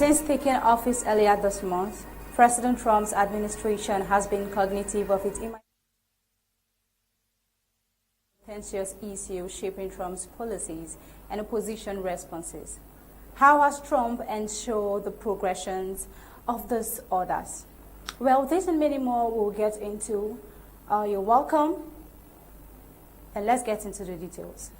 Since taking office earlier this month, President Trump's administration has been cognitive of its contentious issues shaping Trump's policies and opposition responses. How has Trump ensured the progressions of these orders? Well, this and many more we'll get into. You're welcome, and let's get into the details.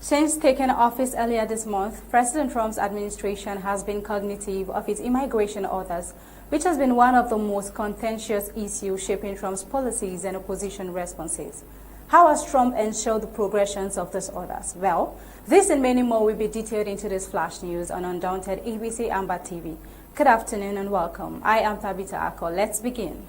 Since taking office earlier this month, President Trump's administration has been cognitive of its immigration orders, which has been one of the most contentious issues shaping Trump's policies and opposition responses. How has Trump ensured the progressions of these orders? Well, this and many more will be detailed into this flash news on Undaunted ABC Amba TV. Good afternoon and welcome. I am Tabitha Ako. Let's begin.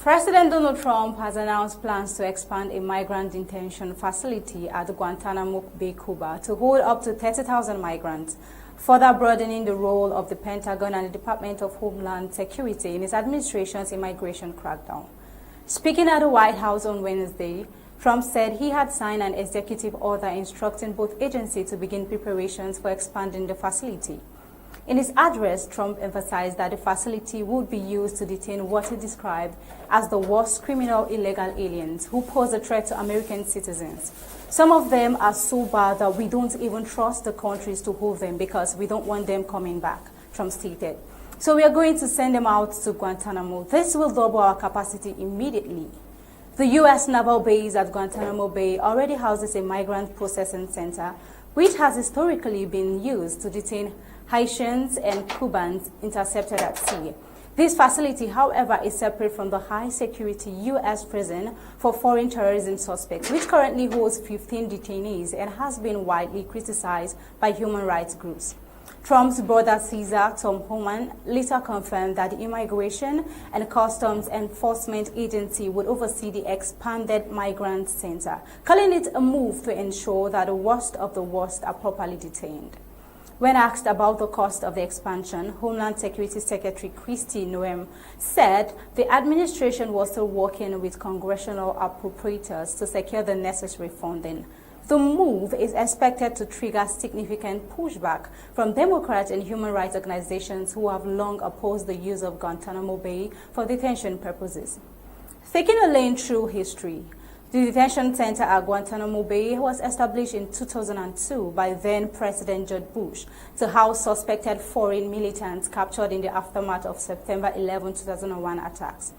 President Donald Trump has announced plans to expand a migrant detention facility at Guantanamo Bay, Cuba, to hold up to 30,000 migrants, further broadening the role of the Pentagon and the Department of Homeland Security in his administration's immigration crackdown. Speaking at the White House on Wednesday, Trump said he had signed an executive order instructing both agencies to begin preparations for expanding the facility. In his address, Trump emphasized that the facility would be used to detain what he described as the worst criminal illegal aliens who pose a threat to American citizens. Some of them are so bad that we don't even trust the countries to hold them because we don't want them coming back, Trump stated. So we are going to send them out to Guantanamo. This will double our capacity immediately. The U.S. naval base at Guantanamo Bay already houses a migrant processing center, which has historically been used to detain Haitians and Cubans intercepted at sea. This facility, however, is separate from the high-security U.S. prison for foreign terrorism suspects, which currently holds 15 detainees and has been widely criticized by human rights groups. Trump's brother Caesar, Tom Homan, later confirmed that the Immigration and Customs Enforcement Agency would oversee the expanded migrant center, calling it a move to ensure that the worst of the worst are properly detained. When asked about the cost of the expansion, Homeland Security Secretary Kristi Noem said the administration was still working with congressional appropriators to secure the necessary funding. The move is expected to trigger significant pushback from Democrat and human rights organizations who have long opposed the use of Guantanamo Bay for detention purposes. Taking a lane through history, the detention center at Guantanamo Bay was established in 2002 by then-President George Bush to house suspected foreign militants captured in the aftermath of September 11, 2001 attacks.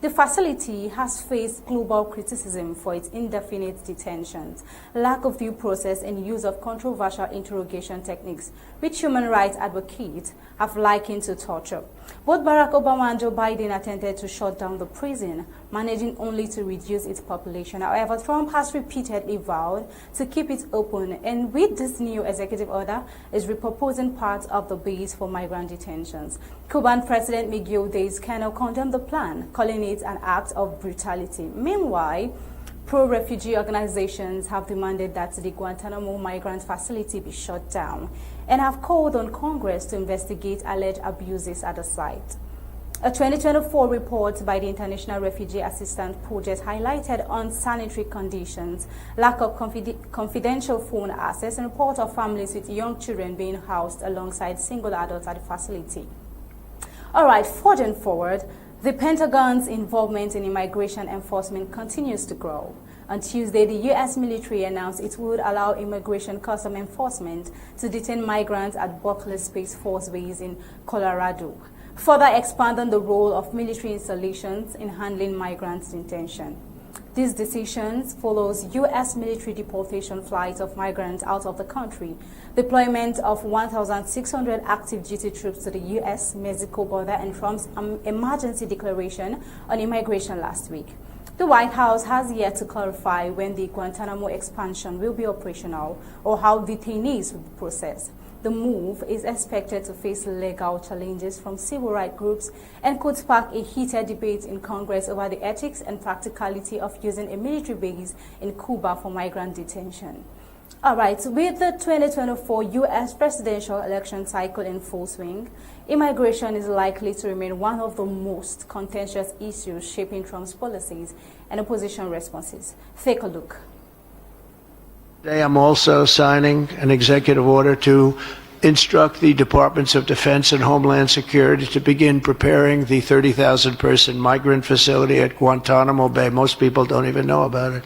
The facility has faced global criticism for its indefinite detentions, lack of due process, and use of controversial interrogation techniques, which human rights advocates have likened to torture. Both Barack Obama and Joe Biden attempted to shut down the prison, managing only to reduce its population. However, Trump has repeatedly vowed to keep it open, and with this new executive order, is repurposing parts of the base for migrant detentions. Cuban President Miguel Diaz-Canel condemned the plan, calling it an act of brutality. Meanwhile, pro-refugee organizations have demanded that the Guantanamo migrant facility be shut down and have called on Congress to investigate alleged abuses at the site. A 2024 report by the International Refugee Assistance Project highlighted unsanitary conditions, lack of confidential phone access, and reports of families with young children being housed alongside single adults at the facility. All right, forging forward, the Pentagon's involvement in immigration enforcement continues to grow. On Tuesday, the U.S. military announced it would allow Immigration Customs Enforcement to detain migrants at Buckley Space Force Base in Colorado, further expanding the role of military installations in handling migrants' detention. These decisions follows U.S. military deportation flights of migrants out of the country, deployment of 1,600 active duty troops to the U.S.-Mexico border, and Trump's emergency declaration on immigration last week. The White House has yet to clarify when the Guantanamo expansion will be operational or how detainees will be processed. The move is expected to face legal challenges from civil rights groups and could spark a heated debate in Congress over the ethics and practicality of using a military base in Cuba for migrant detention. All right, with the 2024 U.S. presidential election cycle in full swing, immigration is likely to remain one of the most contentious issues shaping Trump's policies and opposition responses. Take a look. Today I'm also signing an executive order to instruct the Departments of Defense and Homeland Security to begin preparing the 30,000-person migrant facility at Guantanamo Bay. Most people don't even know about it.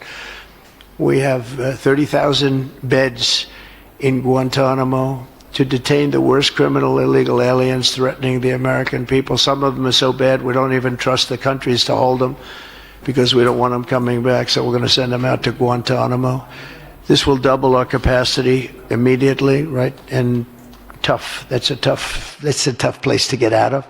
We have 30,000 beds in Guantanamo to detain the worst criminal illegal aliens threatening the American people. Some of them are so bad we don't even trust the countries to hold them because we don't want them coming back, so we're going to send them out to Guantanamo. This will double our capacity immediately, right? And tough. That's a tough place to get out of.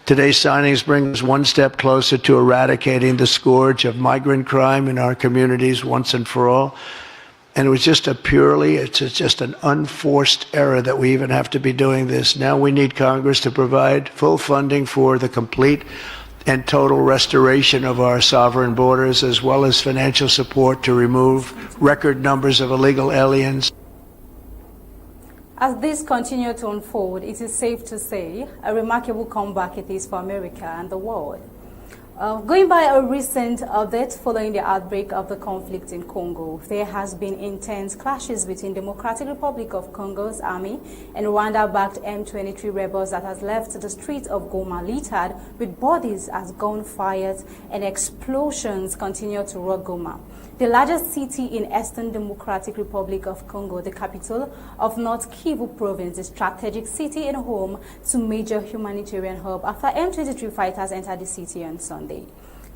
Today's signings bring us one step closer to eradicating the scourge of migrant crime in our communities once and for all. And it was just it's just an unforced error that we even have to be doing this. Now we need Congress to provide full funding for the complete and total restoration of our sovereign borders, as well as financial support to remove record numbers of illegal aliens. As this continues to unfold, it is safe to say a remarkable comeback it is for America and the world. Going by a recent update following the outbreak of the conflict in Congo, there has been intense clashes between Democratic Republic of Congo's army and Rwanda-backed M23 rebels that has left the streets of Goma littered with bodies as gunfires and explosions continue to rock Goma, the largest city in Eastern Democratic Republic of Congo, the capital of North Kivu province, a strategic city and home to major humanitarian hub after M23 fighters entered the city on Sunday.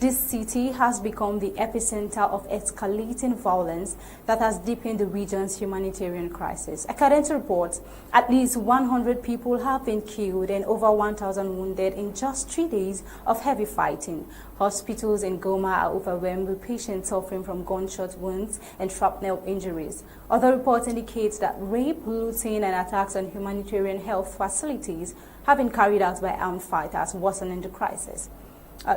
This city has become the epicenter of escalating violence that has deepened the region's humanitarian crisis. According to reports, at least 100 people have been killed and over 1,000 wounded in just 3 days of heavy fighting. Hospitals in Goma are overwhelmed with patients suffering from gunshot wounds and shrapnel injuries. Other reports indicate that rape, looting, and attacks on humanitarian health facilities have been carried out by armed fighters, worsening the crisis.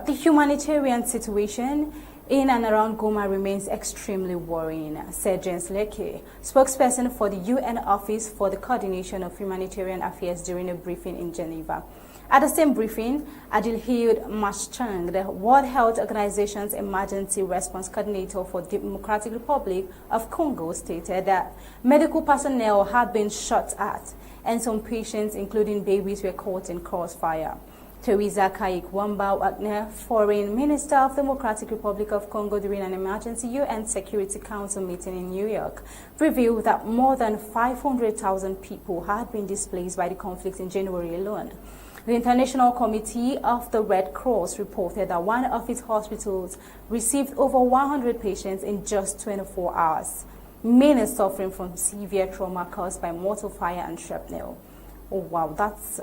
The humanitarian situation in and around Goma remains extremely worrying, said James Laken, spokesperson for the UN Office for the Coordination of Humanitarian Affairs during a briefing in Geneva. At the same briefing, Adilhild Maschang, the World Health Organization's Emergency Response Coordinator for the Democratic Republic of Congo, stated that medical personnel had been shot at and some patients, including babies, were caught in crossfire. Teresa Kaikwamba Wagner, Foreign Minister of the Democratic Republic of Congo during an emergency UN Security Council meeting in New York, revealed that more than 500,000 people had been displaced by the conflict in January alone. The International Committee of the Red Cross reported that one of its hospitals received over 100 patients in just 24 hours, many suffering from severe trauma caused by mortar fire and shrapnel. Oh wow, that's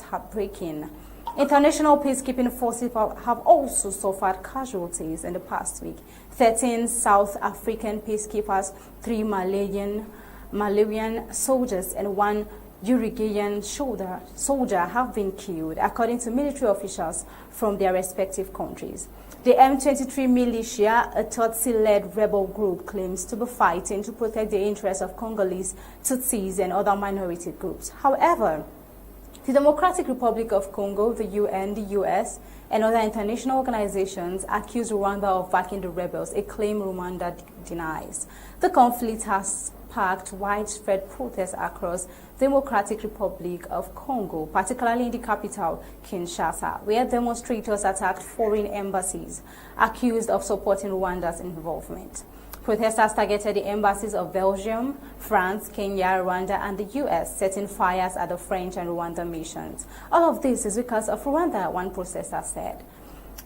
heartbreaking. International peacekeeping forces have also suffered casualties in the past week. 13 South African peacekeepers, 3 Malawian soldiers, and 1 Uruguayan soldier have been killed, according to military officials from their respective countries. The M23 militia, a Tutsi-led rebel group, claims to be fighting to protect the interests of Congolese, Tutsis, and other minority groups. However, the Democratic Republic of Congo, the UN, the US, and other international organizations accuse Rwanda of backing the rebels, a claim Rwanda denies. The conflict has sparked widespread protests across the Democratic Republic of Congo, particularly in the capital, Kinshasa, where demonstrators attacked foreign embassies, accused of supporting Rwanda's involvement. Protesters targeted the embassies of Belgium, France, Kenya, Rwanda, and the US, setting fires at the French and Rwandan missions. All of this is because of Rwanda, one protester said.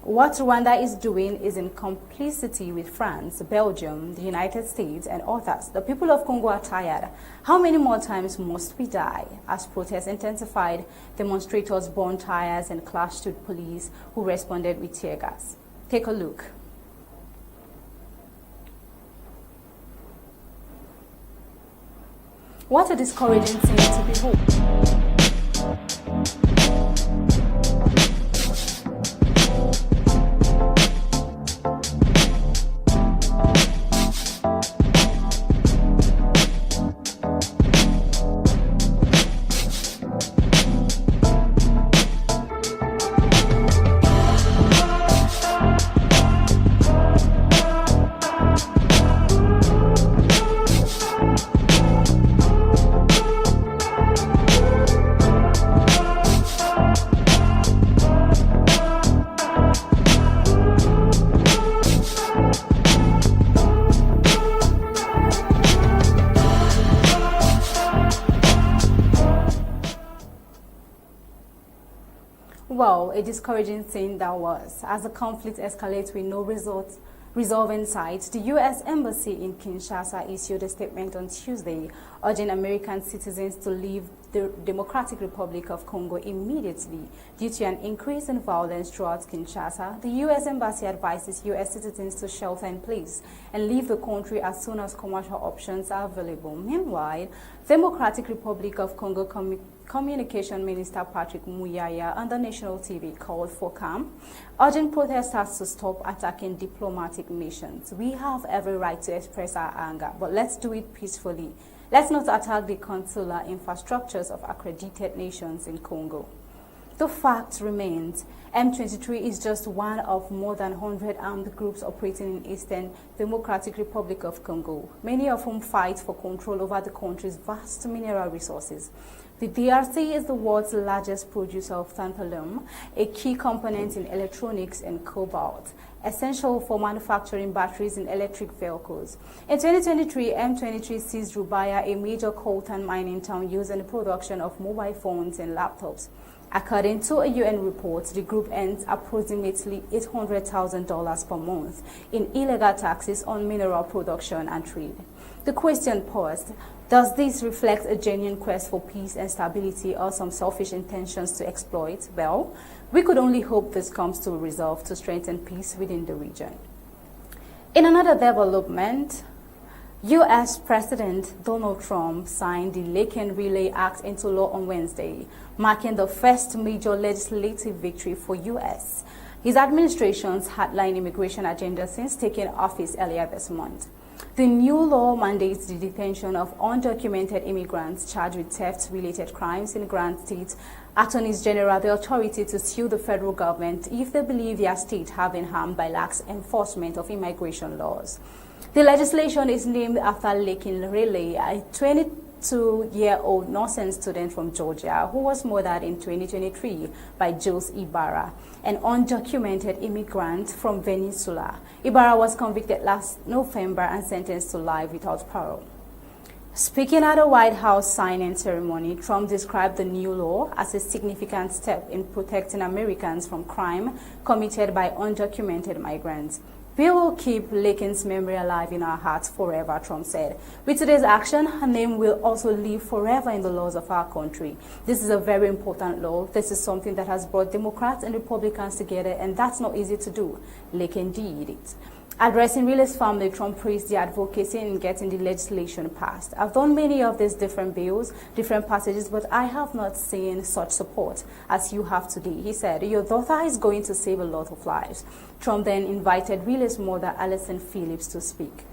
What Rwanda is doing is in complicity with France, Belgium, the United States, and others. The people of Congo are tired. How many more times must we die? As protests intensified, demonstrators burned tires and clashed with police, who responded with tear gas. Take a look. What a discouraging thing to behold. Well, a discouraging thing that was. As the conflict escalates with no resolve in sight, the U.S. Embassy in Kinshasa issued a statement on Tuesday urging American citizens to leave the Democratic Republic of Congo immediately due to an increase in violence throughout Kinshasa. The U.S. Embassy advises U.S. citizens to shelter in place and leave the country as soon as commercial options are available. Meanwhile, Democratic Republic of Congo Communication Minister Patrick Muyaya on the national TV called for calm, urging protesters to stop attacking diplomatic missions. We have every right to express our anger, but let's do it peacefully. Let's not attack the consular infrastructures of accredited nations in Congo. The fact remains, M23 is just one of more than 100 armed groups operating in Eastern Democratic Republic of Congo, many of whom fight for control over the country's vast mineral resources. The DRC is the world's largest producer of tantalum, a key component in electronics and cobalt, essential for manufacturing batteries in electric vehicles. In 2023, M23 seized Rubaya, a major coltan mining town used in the production of mobile phones and laptops. According to a UN report, the group earns approximately $800,000 per month in illegal taxes on mineral production and trade. The question posed, does this reflect a genuine quest for peace and stability or some selfish intentions to exploit? Well, we could only hope this comes to a resolve to strengthen peace within the region. In another development, U.S. President Donald Trump signed the Laken Relay Act into law on Wednesday, marking the first major legislative victory for U.S. his administration's hardline immigration agenda since taking office earlier this month. The new law mandates the detention of undocumented immigrants charged with theft-related crimes in grant state attorneys general the authority to sue the federal government if they believe their state have been harmed by lax enforcement of immigration laws. The legislation is named after Laken, a 22-year-old nursing student from Georgia who was murdered in 2023 by Jules Ibarra, an undocumented immigrant from Venezuela. Ibarra was convicted last November and sentenced to life without parole. Speaking at a White House signing ceremony, Trump described the new law as a significant step in protecting Americans from crime committed by undocumented migrants. We will keep Laken's memory alive in our hearts forever, Trump said. With today's action, her name will also live forever in the laws of our country. This is a very important law. This is something that has brought Democrats and Republicans together, and that's not easy to do. Laken did it. Addressing Real's family, Trump praised the advocacy in getting the legislation passed. I've done many of these different bills, different passages, but I have not seen such support as you have today. He said, your daughter is going to save a lot of lives. Trump then invited Real's mother, Allison Phillips, to speak.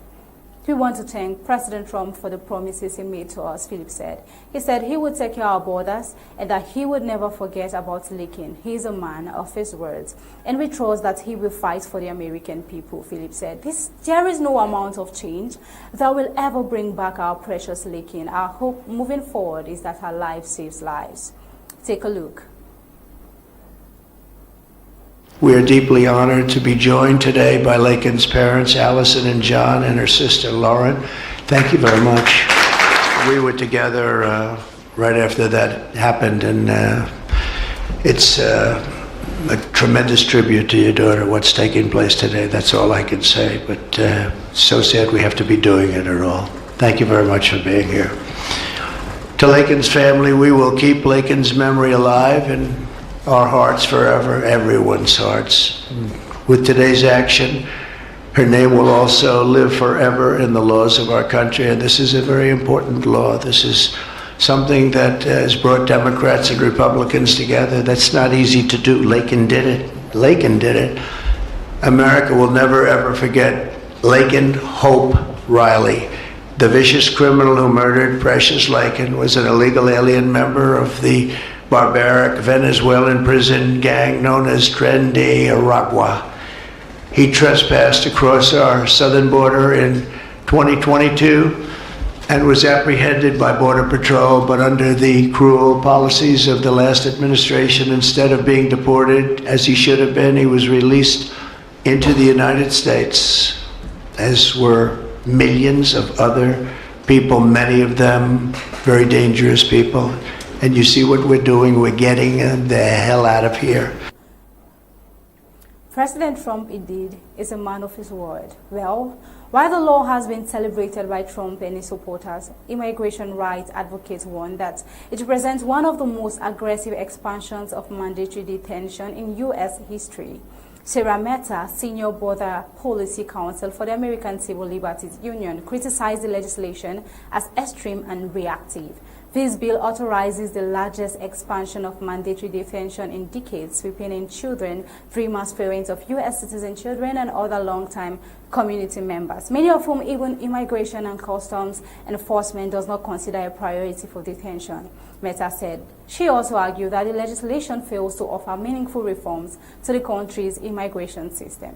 We want to thank President Trump for the promises he made to us, Phillips said. He said he would take care of our borders and that he would never forget about Laken. He is a man of his words. And we trust that he will fight for the American people, Phillips said. There is no amount of change that will ever bring back our precious Laken. Our hope moving forward is that her life saves lives. Take a look. We are deeply honored to be joined today by Laken's parents, Allison and John, and her sister, Lauren. Thank you very much. We were together right after that happened, and it's a tremendous tribute to your daughter, what's taking place today. That's all I can say, but so sad we have to be doing it at all. Thank you very much for being here. To Laken's family, we will keep Laken's memory alive in our hearts forever, everyone's hearts. With today's action, her name will also live forever in the laws of our country, and this is a very important law. This is something that has brought Democrats and Republicans together. That's not easy to do. Laken did it. Laken did it. America will never, ever forget Laken Hope Riley. The vicious criminal who murdered Precious Laken was an illegal alien member of the barbaric Venezuelan prison gang known as Tren de Aragua. He trespassed across our southern border in 2022 and was apprehended by Border Patrol, but under the cruel policies of the last administration, instead of being deported as he should have been, he was released into the United States, as were millions of other people, many of them very dangerous people. And you see what we're doing, we're getting the hell out of here. President Trump, indeed, is a man of his word. Well, while the law has been celebrated by Trump and his supporters, immigration rights advocates warn that it represents one of the most aggressive expansions of mandatory detention in U.S. history. Sarah Mehta, senior border policy counsel for the American Civil Liberties Union, criticized the legislation as extreme and reactive. This bill authorizes the largest expansion of mandatory detention in decades, sweeping in children, three-month parents of U.S. citizen children, and other long-time community members, many of whom even Immigration and Customs Enforcement does not consider a priority for detention, Mehta said. She also argued that the legislation fails to offer meaningful reforms to the country's immigration system.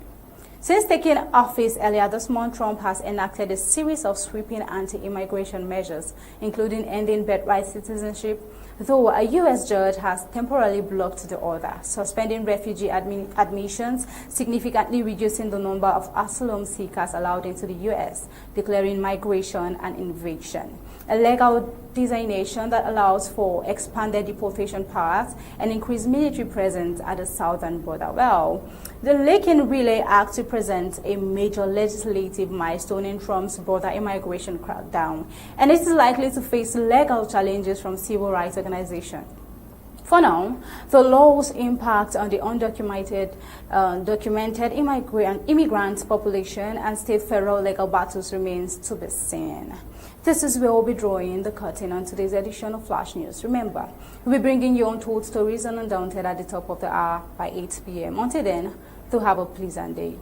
Since taking office earlier this month, Trump has enacted a series of sweeping anti-immigration measures, including ending birthright citizenship, though a U.S. judge has temporarily blocked the order, suspending refugee admissions, significantly reducing the number of asylum seekers allowed into the U.S., declaring migration an invasion, a legal designation that allows for expanded deportation powers and increased military presence at the southern border. Well, the Laken Relay Act represents a major legislative milestone in Trump's border immigration crackdown, and it is likely to face legal challenges from civil rights organizations. For now, the law's impact on the undocumented, documented immigrant population and state-federal legal battles remains to be seen. This is where we'll be drawing the curtain on today's edition of Flash News. Remember, we'll be bringing you untold stories and Undaunted at the top of the hour by 8 p.m. Until then, do have a pleasant day.